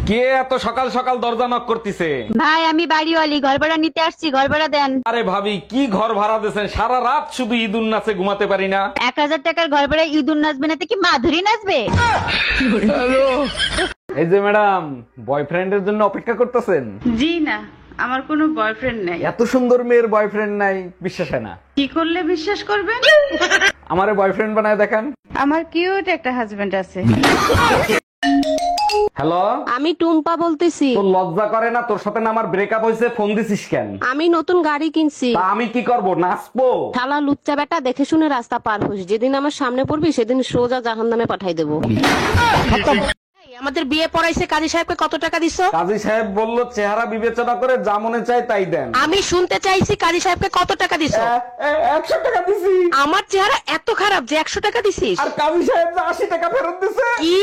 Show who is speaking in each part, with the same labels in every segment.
Speaker 1: কে এত সকাল সকাল দরজা নক করতেছে?
Speaker 2: ভাই আমি বাড়িওয়ালি, ঘর ভাড়া নিতে আসছি, ঘর ভাড়া দেন।
Speaker 1: আরে ভাবি, কি ঘর ভাড়া দিয়েছেন? সারা রাত শুধু ঈদুন নাচে ঘুমাতে পারি না।
Speaker 2: 1000 টাকার ঘর ভাড়া ইঁদুর নাচবে না তো কি মাধুরী নাচবে?
Speaker 1: এই যে ম্যাডাম, বয়ফ্রেন্ডের জন্য অপেক্ষা করতেছেন?
Speaker 3: জি না, আমার কোনো বয়ফ্রেন্ড নাই।
Speaker 1: এত সুন্দর মেয়ের বয়ফ্রেন্ড নাই, বিশ্বাস হয় না।
Speaker 3: কি করলে বিশ্বাস করবেন?
Speaker 1: আমারে বয়ফ্রেন্ড বানায় দেখান।
Speaker 3: আমার কিউট একটা হাজবেন্ড আছে।
Speaker 1: হ্যালো,
Speaker 4: আমি টুম্পা বলতেছি।
Speaker 1: তোর লজ্জা করে না? তোর সাথে না আমার ব্রেকআপ হয়েছে, ফোন দিছিস কেন?
Speaker 4: আমি নতুন গাড়ি কিনছি।
Speaker 1: তা আমি কি করব, নাচবো?
Speaker 4: শালা লুচ্চা বেটা, দেখে শুনে রাস্তা পার হোস। যেদিন আমার সামনে পড়বি সেদিন সোজা জাহান্নামে পাঠাই দেবো। আমাদের বিয়ে পড়াইছে, কাজী সাহেবকে কত টাকা দিছো?
Speaker 1: কাজী সাহেব বলল চেহারা বিবেচনা করে যা মনে চায় তাই দেন।
Speaker 4: আমি শুনতে চাইছি কাজী সাহেবকে কত টাকা দিছো?
Speaker 1: 100 টাকা দিছি।
Speaker 4: আমার চেহারা এত খারাপ যে 100 টাকা দিছিস?
Speaker 1: আর কাজী সাহেব 80 টাকা ফেরত দিছে।
Speaker 4: কি?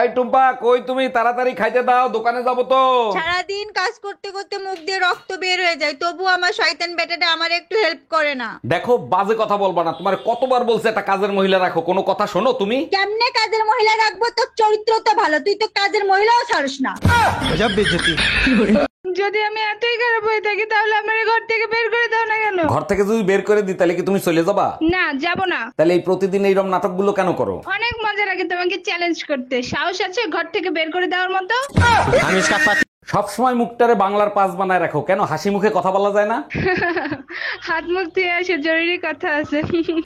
Speaker 1: এই টুম্পা, কই তুমি? তাড়াতাড়ি খাইতে দাও, দোকানে যাবো তো।
Speaker 5: সারাদিন কাজ করতে করতে মুখ দিয়ে রক্ত বের হয়ে যায়, তবু আমার শয়তান বেটাটা আমার একটু হেল্প করে না।
Speaker 1: দেখো, বাজে কথা বলবা না। তোমার কতবার বলছে একটা কাজের মহিলা রাখো, কোনো কথা শোনো তুমি?
Speaker 5: কেমনে কাজের মহিলা রাখবো? তোর চরিত্র তো ভালো, তুই তো কাজের মহিলাও ছাড়স না।
Speaker 3: যদি আমি এতই খারাপ হয়ে থাকি তাহলে আমার ঘর থেকে বের করে দাও না কেন?
Speaker 1: ঘর থেকে যদি বের করে দিই তাহলে কি তুমি চলে যাবা?
Speaker 3: না, যাব না।
Speaker 1: তাহলে এই প্রতিদিন এইরকম নাটকগুলো কেন করো?
Speaker 3: অনেক মজা লাগে তোমাকে চ্যালেঞ্জ করতে। সাহস আছে ঘর থেকে বের করে দেওয়ার মতো?
Speaker 1: সবসময় মুখটারে বাংলার পাস বানায় রাখো, কেন হাসি মুখে কথা বলা যায় না?
Speaker 3: হাত মুখ ধুয়ে আসে, জরুরি কথা আছে।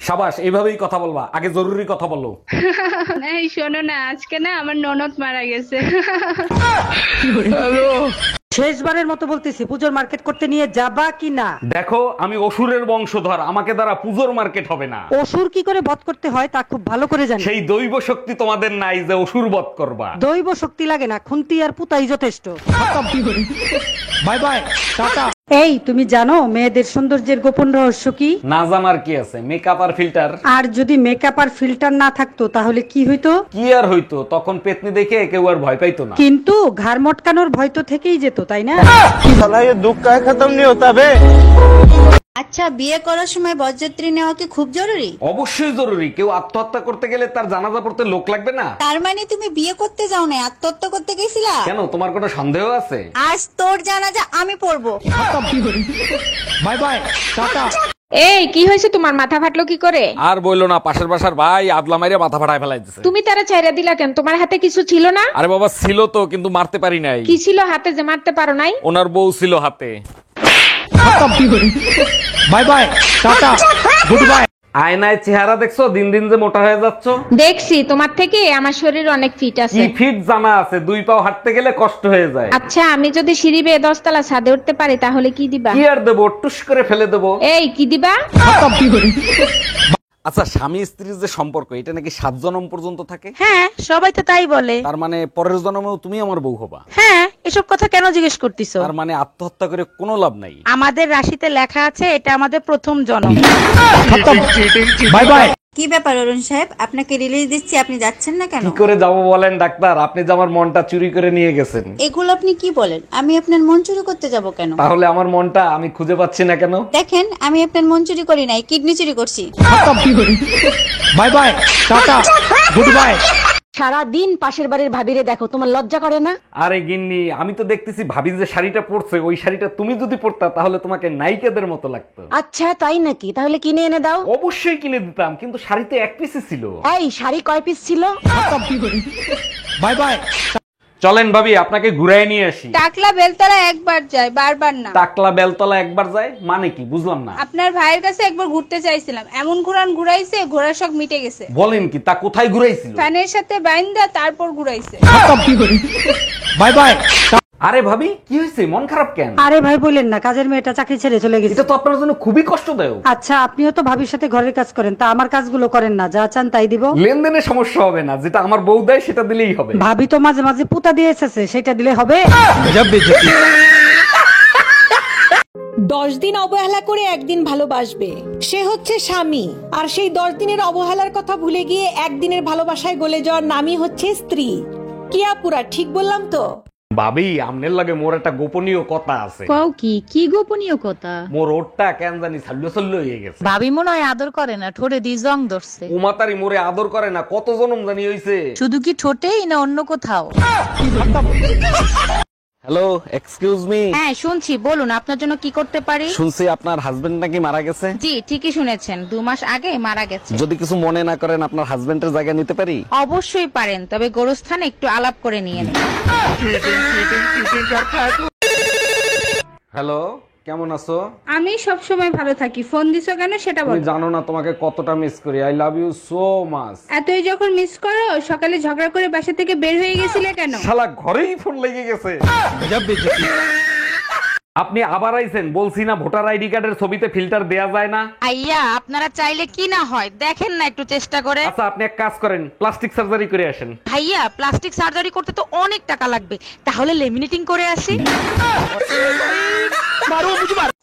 Speaker 1: সাবাস, এইভাবেই কথা বলবা। আগে জরুরি কথা বলো।
Speaker 3: এই শোনো না, আজকে না আমার ননদ মারা গেছে।
Speaker 6: শেষবারের মতো বলতেছি, পুজোর মার্কেট করতে নিয়ে যাবা কি না?
Speaker 1: দেখো, আমি অসুরের বংশধর, আমাকে দ্বারা পুজোর মার্কেট হবে না।
Speaker 6: অসুর কি করে বধ করতে হয় তা খুব ভালো করে জানি।
Speaker 1: সেই দৈব শক্তি তোমাদের নাই যে অসুর বধ করবা।
Speaker 6: দৈব শক্তি লাগে না, খুন্তি আর পুতাই যথেষ্ট।
Speaker 1: Bye bye, tata.
Speaker 6: এই তুমি জানো মেয়েদের সৌন্দর্যের গোপন রহস্য কি?
Speaker 1: না জানার কি আছে, মেকআপ আর ফিল্টার।
Speaker 6: আর যদি মেকআপ আর ফিল্টার না থাকতো তাহলে কি হইতো?
Speaker 1: কি আর হইতো, তখন পেতনি দেখে কেউ আর ভয় পাইতো না।
Speaker 6: কিন্তু ঘাড় মটকানোর ভয় তো থেকেই যেত, তাই না?
Speaker 5: আচ্ছা, বিয়ে করার সময় বরযাত্রী নেওয়া কি খুব জরুরি?
Speaker 1: অবশ্যই জরুরি। কেউ আত্মহত্যা করতে গেলে তার জানাজা পড়তে লোক লাগবে না?
Speaker 5: তার মানে তুমি বিয়ে করতে যাও না, আত্মহত্যা করতে গেছিলা?
Speaker 1: কেন, তোমার কোনো সন্দেহ আছে?
Speaker 5: আজ তোর জানাজা আমি পড়বো।
Speaker 1: Bye bye, tata.
Speaker 7: এই কি হয়েছে তোমার? মাথা ফাটলো কি করে?
Speaker 1: আর বললো না, পাশের বাসার ভাই আদলা মাইরে মাথা ফাটায় ফেলাই দিছে।
Speaker 7: তুমি তারা ছাইরা দিলা কেন? তোমার হাতে কিছু ছিল না?
Speaker 1: আরে বাবা, ছিল তো, কিন্তু মারতে পারি নাই।
Speaker 7: কি ছিল হাতে যে মারতে পারো নাই?
Speaker 1: ওনার বউ ছিল হাতে। Bye bye, tata, good bye. আয়নায় চেহারা দেখছো, দিন দিন যে মোটা হয়ে যাচ্ছ।
Speaker 7: দেখছি, তোমার থেকে আমার শরীর অনেক ফিট
Speaker 1: কি
Speaker 7: আছে।
Speaker 1: ফিট জানা আছে, 2 পাও হাঁটতে গেলে কষ্ট হয়ে যায়।
Speaker 7: আচ্ছা, আমি যদি সিঁড়ি বেয়ে 10 তলা ছাদে উঠতে পারি তাহলে কি দিবা?
Speaker 1: কি আর দেবো, টুস করে ফেলে দেবো।
Speaker 7: এই কি দিবা?
Speaker 1: আচ্ছা, স্বামী স্ত্রীর যে সম্পর্ক, এটা নাকি 7 জন্ম পর্যন্ত থাকে?
Speaker 6: হ্যাঁ, সবাই তো তাই বলে।
Speaker 1: তার মানে পরের জন্মেও তুমি আমার বউ হবা?
Speaker 6: হ্যাঁ, এসব কথা কেন জিজ্ঞেস করতেছো?
Speaker 1: তার মানে আত্মহত্যা করে কোনো লাভ নাই।
Speaker 6: আমাদের রাশিতে লেখা আছে এটা আমাদের প্রথম জন্ম।
Speaker 1: Bye bye.
Speaker 5: কি ব্যাপার অরুণ সাহেব, আপনাকে রিলিজ দিচ্ছি, আপনি যাচ্ছেন না কেন?
Speaker 1: কি করে যাবো বলেন ডাক্তার? আপনি যে আমার মনটা চুরি করে নিয়ে গেছেন।
Speaker 5: এগুলো আপনি কি বলেন? আমি আপনার মন চুরি করতে যাব কেন?
Speaker 1: তাহলে আমার মনটা আমি খুঁজে পাচ্ছি না কেন?
Speaker 5: দেখেন, আমি আপনার মন চুরি করি নাই, কিডনি চুরি করছি।
Speaker 1: Bye bye, tata, good bye.
Speaker 4: সারাদিন পাশের বাড়ির ভাবিরে দেখো, তোমার লজ্জা করে না?
Speaker 1: আরে গিন্নি, আমি তো দেখতেছি ভাবি যে শাড়িটা পরছে, ওই শাড়িটা তুমি যদি পরতা তাহলে তোমাকে নায়িকাদের মতো লাগতো।
Speaker 4: আচ্ছা তাই নাকি? তাহলে কিনে এনে দাও।
Speaker 1: অবশ্যই কিনে দিতাম, কিন্তু শাড়িতে 1 পিসই ছিল।
Speaker 4: এই শাড়ি কয় পিস ছিল?
Speaker 1: Bye bye. চলেন ভাবি, আপনাকে ঘুরাই নিয়ে আসি।
Speaker 3: টাকলা বেলতলা একবার যায়, বারবার না।
Speaker 1: টাকলা বেলতলা একবার যায় মানে কি, বুঝলাম না।
Speaker 3: আপনার ভাইয়ের কাছে একবার ঘুরতে চাইছিলাম, এমন ঘুরাইছে, ঘোড়ার শখ মিটে গেছে।
Speaker 1: বলেন কি, তা কোথায় ঘুরাইছিল?
Speaker 3: ফ্যানের সাথে বাইন্দা তারপর ঘুরাইছে।
Speaker 1: Bye bye. আরে ভাবি, কি হয়েছে, মন খারাপ কেন?
Speaker 6: আরে ভাই বলেন না, কাজের মেয়েটা চাকরি ছেড়ে চলে গেছে।
Speaker 1: এটা তো আপনার জন্য খুবই কষ্টদায়ক।
Speaker 6: আচ্ছা, আপনিও তো ভাবির সাথে ঘরের কাজ করেন, তা আমার কাজগুলো করেন না, যা চান তাই দিব।
Speaker 1: লেনদেনের সমস্যা হবে না, যেটা আমার বউ দেয় সেটা দিলেই হবে।
Speaker 6: ভাবি তো মাঝে মাঝে পুতা দিয়ে এসেছে, সেটা দিলে হবে।
Speaker 8: 10 দিন অবহেলা করে একদিন ভালোবাসবে, সে হচ্ছে স্বামী। আর সেই 10 দিনের অবহেলার কথা ভুলে গিয়ে একদিনের ভালোবাসায় গলে যাওয়ার নামই হচ্ছে স্ত্রী। কি আপুরা, ঠিক বললাম তো?
Speaker 1: ভাবি আমনের লাগে মোর একটা গোপনীয় কথা আছে।
Speaker 2: কও কি গোপনীয় কথা?
Speaker 1: মোর ওরটা কেন জানি ছাল্লো হয়ে গেছে।
Speaker 2: ভাবি মনে হয় আদর করে না, ঠোঁটে দি জং ধরছে।
Speaker 1: উমাতারি মোরে আদর করে না, কত জনম জানি হইছে।
Speaker 2: শুধু কি ঠোঁটেই না অন্য কোথাও?
Speaker 1: Hello, excuse me.
Speaker 7: হ্যাঁ শুনছি, বলুন আপনার জন্য কি করতে পারি।
Speaker 1: শুনছি আপনার হাজবেন্ড নাকি মারা গেছে।
Speaker 7: জি ঠিকই শুনেছেন, 2 মাস আগে মারা গেছে।
Speaker 1: যদি কিছু মনে না করেন আপনার হাজবেন্ডের জায়গা নিতে পারি?
Speaker 7: অবশ্যই পারেন, তবে গোরস্থানে একটু আলাপ করে নিয়ে নেন।
Speaker 1: হ্যালো, কেমন আছো?
Speaker 3: আমি সব সময় ভালো থাকি, ফোন দিছো কেন সেটা
Speaker 1: তুমি
Speaker 3: বলো।
Speaker 1: জানো না তোমাকে কতটা মিস করি। I love you so much.
Speaker 3: এতই যখন মিস করো, সকালে ঝগড়া করে বাসা থেকে বের হয়ে গেছিলে কেন?
Speaker 1: শালা ঘরেই ফোন লেগে গেছে। আপনি আবার আইছেন, বলছি না ভোটার আইডি কার্ডের ছবিতে ফিল্টার দেয়া যায় না।
Speaker 2: আইয়া আপনারা চাইলে কি না হয় দেখেন না একটু চেষ্টা করে।
Speaker 1: আচ্ছা আপনি এক কাজ করেন, প্লাস্টিক সার্জারি করে আসেন।
Speaker 2: ভাইয়া প্লাস্টিক সার্জারি করতে তো অনেক টাকা লাগবে, তাহলে লেমিনেটিং করে আসি।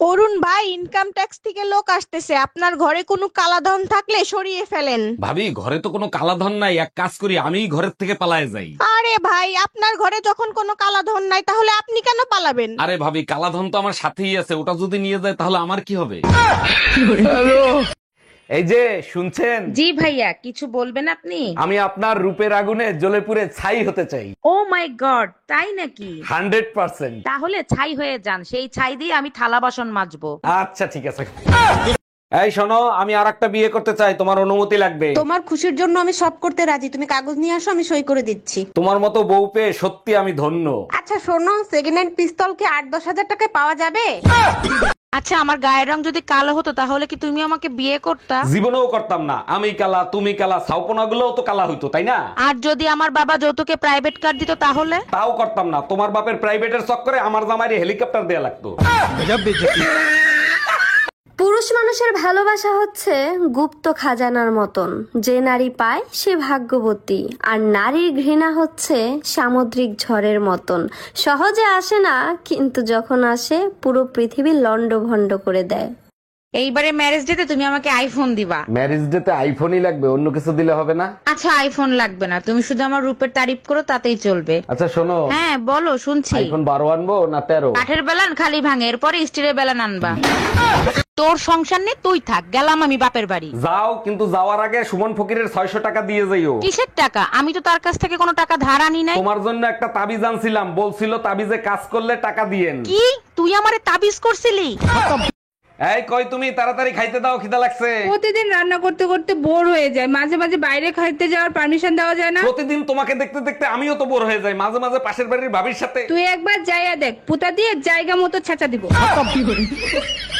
Speaker 5: অরুণ ভাই, ইনকাম ট্যাক্স থেকে লোক আসতেছে, আপনার ঘরে কোনো কালাধন থাকলে সরিয়ে ফেলেন।
Speaker 1: ভাবি ঘরে তো কোনো কালাধন নাই, এক কাজ করি আমি ঘরের থেকে পালায়ে যাই।
Speaker 5: আরে ভাই, আপনার ঘরে যখন কোনো কালাধন নাই তাহলে আপনি কেন পালাবেন?
Speaker 1: আরে ভাবি কালাধন তো আমার সাথেই আছে, ওটা যদি নিয়ে যায় তাহলে আমার কি হবে? এই যে শুনছেন?
Speaker 7: জি ভাইয়া, কিছু বলবেন আপনি?
Speaker 1: আমি আপনার রূপের আগুনে জ্বলে পুড়ে ছাই হতে চাই।
Speaker 7: ও মাই গড, তাই নাকি?
Speaker 1: 100%।
Speaker 7: তাহলে ছাই হয়ে যান, সেই ছাই দিয়ে আমি থালা বাসন মাজবো।
Speaker 1: আচ্ছা ঠিক আছে। এই শোনো, আমি আরেকটা বিয়ে করতে চাই, তোমার অনুমতি লাগবে।
Speaker 4: তোমার খুশির জন্য আমি সব করতে রাজি, তুমি কাগজ নিয়ে আসো, আমি সই করে দিচ্ছি।
Speaker 1: তোমার মতো বউ পেয়ে সত্যি আমি ধন্য।
Speaker 4: আচ্ছা শোনো, সেকেন্ড হ্যান্ড পিস্তল কি 8-10 হাজার টাকায় পাওয়া যাবে?
Speaker 2: আচ্ছা আমার গায়ের রং যদি কালো হতো তাহলে কি তুমি আমাকে বিয়ে করতা?
Speaker 1: জীবনেও করতাম না। আমি কালা, তুমি কালা, ছাউপনা গুলোও তো কালা হইতো, তাই না?
Speaker 2: আর যদি আমার বাবা যৌতুকে প্রাইভেট কার দিত তাহলে?
Speaker 1: তাও করতাম না। তোমার বাপের প্রাইভেটের চক্করে আমার জামাইরে হেলিকপ্টার দেয়া লাগতো।
Speaker 9: পুরুষ মানুষের ভালোবাসা হচ্ছে গুপ্ত খাজানার মতন, যে নারী পায় সে ভাগ্যবতী, আর নারীর ঘৃণা হচ্ছে সামুদ্রিক ঝড়ের মতন, সহজে আসে না, কিন্তু যখন আসে পুরো পৃথিবী লন্ডভন্ড করে দেয়।
Speaker 2: এইবারে ম্যারেজ ডেতে তুমি আমাকে আইফোন দিবা।
Speaker 1: ম্যারেজ ডেতে আইফোনই লাগবে, অন্য কিছু দিলে হবে না?
Speaker 2: আচ্ছা আইফোন লাগবে না, তুমি শুধু আমার রূপের তারিফ করো তাতেই চলবে।
Speaker 1: আচ্ছা শোনো,
Speaker 2: হ্যাঁ বলো, শুনছি।
Speaker 1: আইফোন 12 আনবো না 13?
Speaker 2: কাঠের বেলান খালি ভাঙে, এরপরে স্টিলের বেলান আনবা। তোর সংসার নেই, তুই থাক, গেলাম আমি বাপের বাড়ি।
Speaker 1: যাও, কিন্তু যাওয়ার আগে সুমন ফকিরের 600 টাকা দিয়ে যাইও।
Speaker 2: কিসের টাকা? আমি তো তার কাছ থেকে কোনো টাকা ধার আনি নাই।
Speaker 1: তোমার জন্য একটা তাবিজ আনছিলাম, বলছিল তাবিজে কাজ করলে টাকা দিয়েন।
Speaker 2: কি তুই আমারে তাবিজ করছিলি?
Speaker 1: এই কই তুমি, তাড়াতাড়ি খাইতে দাও, খিদা লাগছে।
Speaker 3: প্রতিদিন রান্না করতে করতে বোর হয়ে যায়, মাঝে মাঝে বাইরে খাইতে যাওয়ার পারমিশন দেওয়া যায় না?
Speaker 1: প্রতিদিন তোমাকে দেখতে দেখতে আমিও তো বোর হয়ে যাই, মাঝে মাঝে পাশের বাড়ির ভাবির সাথে।
Speaker 3: তুই একবার যাইয়া দেখ, পুতা দিয়ে জায়গা মতো ছেঁচা দিব।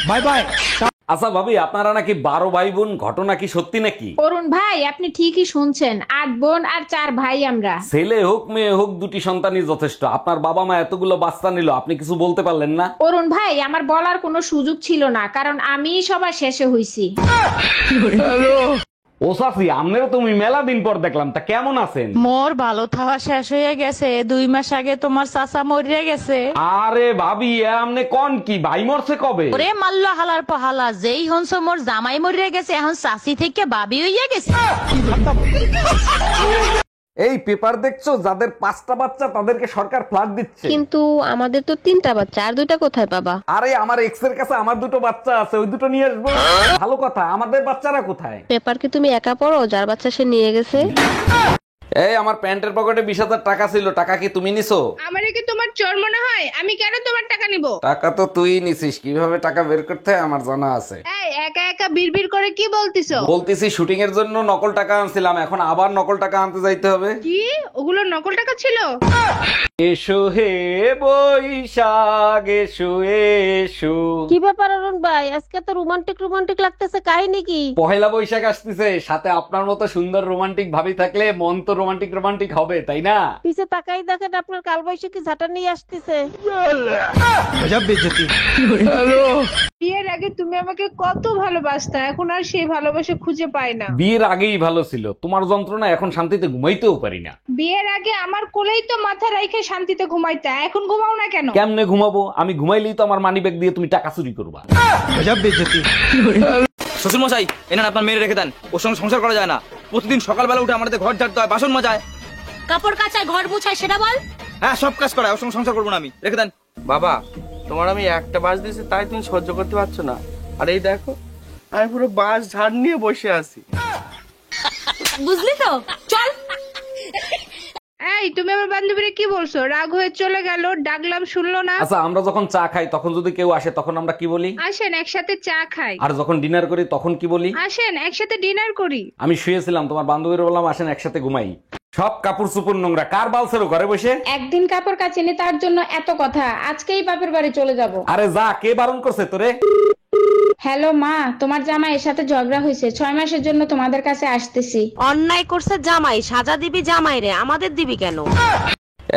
Speaker 1: Bye bye. আচ্ছা ভাবি, আপনারা নাকি 12 ভাই বোন, ঘটনা কি সত্যি নাকি?
Speaker 7: অরুণ ভাই, আপনি ঠিকই শুনছেন, 8 বোন আর 4 ভাই আমরা।
Speaker 1: ছেলে হোক মেয়ে হোক, 2টি সন্তানই যথেষ্ট। আপনার বাবা মা এতগুলো বাচ্চা নিল, আপনি কিছু বলতে পারলেন না?
Speaker 7: অরুণ ভাই, আমার বলার কোনো সুযোগ ছিল না, কারণ আমি সবার শেষে হইছি।
Speaker 1: ও চাচি, আমনেরও তুমি মেলা দিন পর দেখলাম, তা কেমন আছেন?
Speaker 2: মোর ভালো থাওয়া শেষ হয়ে গেছে, 2 মাস আগে তোমার চাচা মরিয়া গেছে।
Speaker 1: আরে ভাবি, আমনে কোন কি, ভাই মরছে কবে?
Speaker 2: ওরে মাল্ল হালার পহালা, যেই হনস মোর জামাই মরিয়া গেছে, এখন চাচি থেকে ভাবি হইয়া গেছে।
Speaker 1: এই পেপার দেখছো, যাদের 5টা বাচ্চা তাদেরকে সরকার ফ্ল্যাট দিচ্ছে।
Speaker 4: কিন্তু আমাদের তো 3টা বাচ্চা, আর 2টা কোথায় পাবা?
Speaker 1: আরে আমার এক্স এর কাছে আমার 2টো বাচ্চা আছে, ওই 2টো নিয়ে আসবো। ভালো কথা, আমাদের বাচ্চারা কোথায়?
Speaker 4: পেপার কি তুমি একা পড়ো? যার বাচ্চা সে নিয়ে গেছে।
Speaker 1: এই আমার প্যান্টের পকেটে 20,000 টাকা ছিল, টাকা কি তুমি নিছো?
Speaker 3: আমারে কি তোমার চোর মনে হয়? আমি কেন তোমার টাকা নিব?
Speaker 1: টাকা তো তুই নিছিস, কিভাবে টাকা বের করতে হয় আমার জানা আছে।
Speaker 3: এই একা একা বিড়বিড় করে কি বলতিছো?
Speaker 1: বলতেছি শুটিং এর জন্য নকল টাকা আনছিলাম, এখন আবার নকল টাকা আনতে যাইতে হবে।
Speaker 3: কি ওগুলো নকল টাকা ছিল?
Speaker 1: এসো হে বৈশাখ এসো এসো।
Speaker 4: কি ব্যাপার অরুণ ভাই, আজকে তো রোমান্টিক রোমান্টিক লাগতেছে, কাহিনী কি?
Speaker 1: পহেলা বৈশাখ আসতেছে, সাথে আপনার মতো সুন্দর রোমান্টিক ভাবি থাকলে মন তো রোমান্টিক রোমান্টিক হবে, তাই না?
Speaker 4: পিছে তাকাই দেখেন, আপনার কালবৈশাখী ঝাঁটা নিয়ে আসতেছে।
Speaker 3: বিয়ের আগে তুমি আমাকে কত ভালোবাসতা, এখন আর সেই ভালোবাসা খুঁজে পাই না।
Speaker 1: বিয়ের আগেই ভালো ছিল, তোমার যন্ত্রণা এখন শান্তিতে ঘুমাইতেও পারি না।
Speaker 3: বিয়ের আগে আমার কোলেই তো মাথা রাইখে শান্তিতে ঘুমাইতা, এখন ঘুমাও না কেন?
Speaker 1: কেমনে ঘুমাবো? আমি ঘুমাইলেই তো আমার মানিব্যাগ দিয়ে তুমি টাকা চুরি করবা।
Speaker 10: শ্বশুর মশাই, এনার আপনার মেয়ে রেখে দেন, ওর সঙ্গে সংসার করা যায় না। প্রতিদিন সকালবেলা উঠে আমাদের ঘর ঝাড়তে হয়, বাসন মাজায়।
Speaker 2: কাপড় কাচায়, ঘর মুছায়, সেটা বল।
Speaker 10: হ্যাঁ সব কাজ করায়, ওর সঙ্গে সংসার করবো না আমি, রেখে দেন।
Speaker 11: বাবা তোমার আমি একটা বাস দিয়েছি তাই তুমি সহ্য করতে পারছো না, আর এই দেখো আমি পুরো বাস ঝাড় নিয়ে বসে আছি।
Speaker 5: বুঝলি তো, চল।
Speaker 3: এই তুমি আমার বান্ধবীরে কি বলছো? রাগ হয়ে চলে গেল, ডাকলাম শুনলো না।
Speaker 1: আচ্ছা, আমরা যখন চা খাই তখন যদি কেউ আসে তখন আমরা কি বলি?
Speaker 3: আসেন একসাথে চা খাই।
Speaker 1: আর যখন ডিনার করি তখন কি বলি?
Speaker 3: আসেন একসাথে ডিনার করি।
Speaker 1: আমি শুয়েছিলাম, তোমার বান্ধবীর বললাম আসেন একসাথে ঘুমাই। সব কাপড় চুপুর নোংরা, কার বালছেরো ঘরে বসে?
Speaker 7: একদিন কাপড় কাচিনি তার জন্য এত কথা, আজকেই বাপের বাড়ি চলে যাব।
Speaker 1: আরে যা, কে বারণ করছে তোরে?
Speaker 7: হ্যালো মা, তোমার জামাইয়ের সাথে ঝগড়া হয়েছে, 6 মাসের জন্য তোমাদের কাছে আসতেছি।
Speaker 4: অন্যায় করছে জামাই, সাজা দিবি জামাই রে, আমাদের দিবি কেন?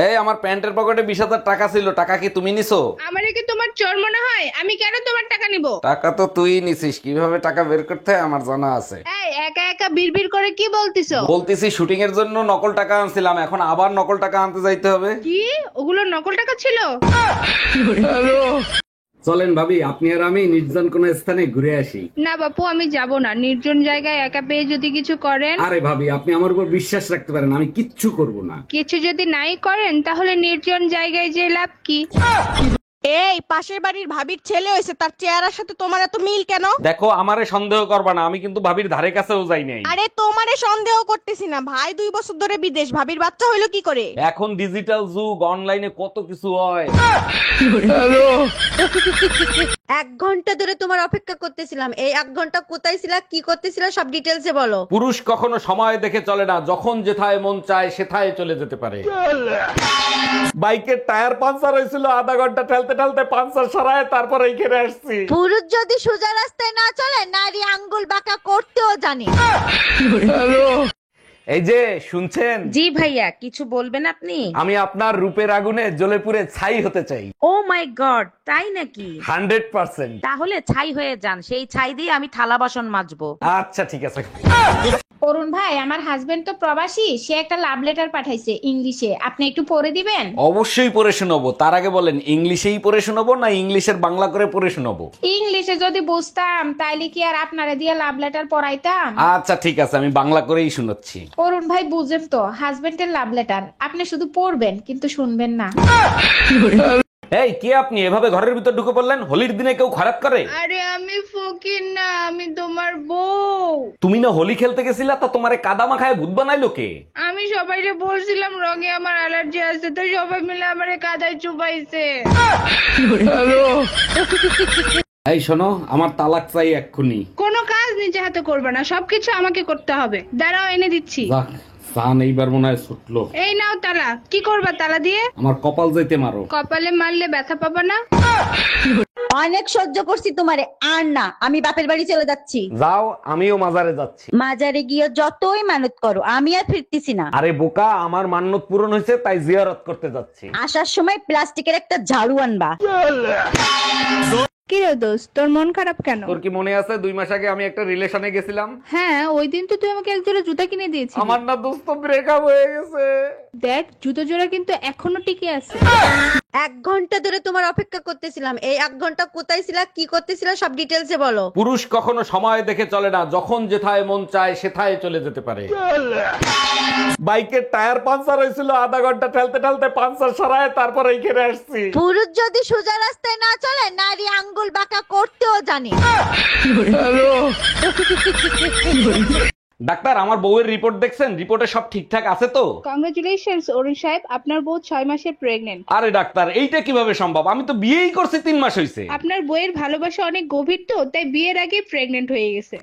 Speaker 1: এই আমার প্যান্টের পকেটে 20,000 টাকা ছিল, টাকা কি তুমি নিছো?
Speaker 3: আমারে কি তোমার চোর মনে হয়? আমি কেন তোমার টাকা নিব?
Speaker 1: টাকা তো তুই নিছিস, কিভাবে টাকা বের করতে হয় আমার জানা আছে।
Speaker 3: এই একা একা বিড়বিড় করে কি বলতিছো?
Speaker 1: বলতেছি শুটিং এর জন্য নকল টাকা আনছিলাম, এখন আবার নকল টাকা আনতে যাইতে হবে।
Speaker 3: কি ওগুলো নকল টাকা ছিল?
Speaker 1: চলেন ভাবি, আপনি আর আমি নির্জন কোন স্থানে ঘুরে আসি।
Speaker 3: না বাপু, আমি যাব না। নির্জন জায়গায় একা পেয়ে যদি কিছু করেন।
Speaker 1: আরে ভাবি, আপনি আমার উপর বিশ্বাস রাখতে পারেন, আমি কিচ্ছু করব না।
Speaker 3: কিছু যদি নাই করেন তাহলে নির্জন জায়গায় যে লাভ কি?
Speaker 8: এই পাশের বাড়ির ভাবির ছেলে হয়েছে, তার চেহারার সাথে তোমার এত মিল কেন?
Speaker 1: দেখো, আমারে সন্দেহ করবা না, আমি কিন্তু ভাবির ধারে কাছেও যাই নাই।
Speaker 8: আরে তোমারে সন্দেহ করতেছি না, ভাই 2 বছর ধরে বিদেশ, ভাবির বাচ্চা হইলো কি করে?
Speaker 1: এখন ডিজিটাল যুগ, অনলাইনে কত কিছু হয়।
Speaker 5: 1 ঘন্টা ধরে তোমার অপেক্ষা করতেছিলাম, এই 1 ঘন্টা কোথায় ছিলা, কি করতেছিলা, সব ডিটেলসে বলো।
Speaker 1: পুরুষ কখনো সময় দেখে চলে না, যখন যেথায় মন চায় সেথায় চলে যেতে পারে। বাইকের টায়ার পাঞ্চার হয়েছিল, আধা ঘন্টা ঠেলতে ঠেলতে পাঞ্চার সরায় তারপর এইখানে আসছি।
Speaker 5: পুরুষ যদি সোজা রাস্তায় না চলে, নারী আঙ্গুল বাঁকা করতেও জানে।
Speaker 1: এই যে শুনছেন?
Speaker 2: জি ভাইয়া, কিছু বলবেন আপনি?
Speaker 1: আমি আপনার রূপের আগুনে জ্বলে পুড়ে ছাই হতে চাই।
Speaker 2: ও মাই গড, তাই নাকি?
Speaker 1: 100%।
Speaker 2: তাহলে ছাই হয়ে যান, সেই ছাই দিয়ে আমি থালা বাসন মাজবো।
Speaker 1: আচ্ছা ঠিক আছে।
Speaker 7: অরুণ ভাই, আমার হাজবেন্ড তো প্রবাসী, সে একটা লাভ লেটার পাঠাইছে ইংলিশে, আপনি একটু পড়ে দিবেন?
Speaker 1: অবশ্যই পড়ে শোনাবো। তার আগে বলেন, ইংলিশেই পড়ে শোনাবো না ইংলিশের বাংলা করে পড়ে শোনাবো?
Speaker 7: ইংলিশে যদি বুঝতাম তাইলে কি আর আপনারা দিয়ে লাভ লেটার পড়াইতাম?
Speaker 1: আচ্ছা ঠিক আছে, আমি বাংলা করেই শোনাচ্ছি।
Speaker 7: অরুণ ভাই বুঝেন তো, হাজবেন্ডের লাভ লেটার, আপনি শুধু পড়বেন কিন্তু শুনবেন না।
Speaker 1: এই কে আপনি, এভাবে ঘরের ভিতর ঢুকে পড়লেন? হোলির দিনে কেউ খারাপ করে?
Speaker 3: আরে আমি ফকির না, আমি তোমার বউ।
Speaker 1: তুমি না হোলি খেলতে গেছিলা, তা তোমারে কাদা মাখায় ভূত বানাইলো কে?
Speaker 3: আমি সবাইকে বলছিলাম রঙে আমার অ্যালার্জি আছে, তো সবাই মিলে আমারে কাদায় চুবাইছে।
Speaker 1: এই শোনো, আমার তালাক চাই এক্ষুনি।
Speaker 3: কোনো কাজ নিজে হাতে করবে না, সবকিছু আমাকে করতে হবে। দাঁড়াও, এনে দিচ্ছি।
Speaker 1: যাক, সান এইবার মনে হয় ছুটলো।
Speaker 3: এই নাও তালা। কি করবা তালা দিয়ে?
Speaker 1: আমার কপাল যাইতে মারো।
Speaker 3: কপালে মারলে ব্যথা পাবা না?
Speaker 5: অনেক সহ্য করছি তোমারে, আর না, আমি বাপের বাড়ি চলে যাচ্ছি।
Speaker 1: যাও, আমিও মাজারে যাচ্ছি।
Speaker 5: মাজারে গিয়ে যতই মানত করো, আমি আর ফিরতেছি না।
Speaker 1: আরে বোকা, আমার মান্যত পূরণ হয়েছে তাই জিয়ারত করতে যাচ্ছি।
Speaker 5: আসার সময় প্লাস্টিকের একটা ঝাড়ু আনবা।
Speaker 3: কি রে দোস্ত, তোর মন খারাপ কেন?
Speaker 1: তোর কি মনে আছে 2 মাস আগে আমি একটা রিলেশনে গেছিলাম?
Speaker 3: হ্যাঁ, ওই দিন তো তুই আমাকে এক জোড়া জুতা কিনে দিয়েছিস।
Speaker 1: আমার না দোস্ত ব্রেকআপ হয়ে গেছে।
Speaker 3: দেখ, জুতো জোড়া কিন্তু এখনো টিকে আছে।
Speaker 5: 1 ঘন্টা ধরে তোমার অপেক্ষা করতেছিলাম, এই 1 ঘন্টা কোথায় ছিলা, কি করতেছিলা, সব ডিটেলসে বলো।
Speaker 1: পুরুষ কখনো সময় দেখে চলে না, যখন যেথায় মন চায় সেথায় চলে যেতে পারে। বাইকের টায়ার পাঞ্চার হয়েছিল, আধা ঘন্টা ঠেলতে ঠেলতে পাঞ্চার সরায় তারপর এইখানে আসছি।
Speaker 5: পুরুষ যদি সোজা রাস্তায় না চলে, নারী আঙ্গুল বাঁকা করতেও জানে।
Speaker 1: ডাক্তার, আমার বউয়ের রিপোর্ট দেখছেন? রিপোর্টে সব ঠিকঠাক আছে তো?
Speaker 3: কংগ্রেচুলেশনস অরুণ সাহেব, আপনার বউ 6 মাসে প্রেগনেন্ট।
Speaker 1: আরে ডাক্তার, এইটা কিভাবে সম্ভব? আমি তো বিয়েই করছি 3 মাস হয়েছে।
Speaker 3: আপনার বউয়ের ভালোবাসা অনেক গভীর, তো তাই বিয়ের আগে প্রেগনেন্ট হয়ে গেছে।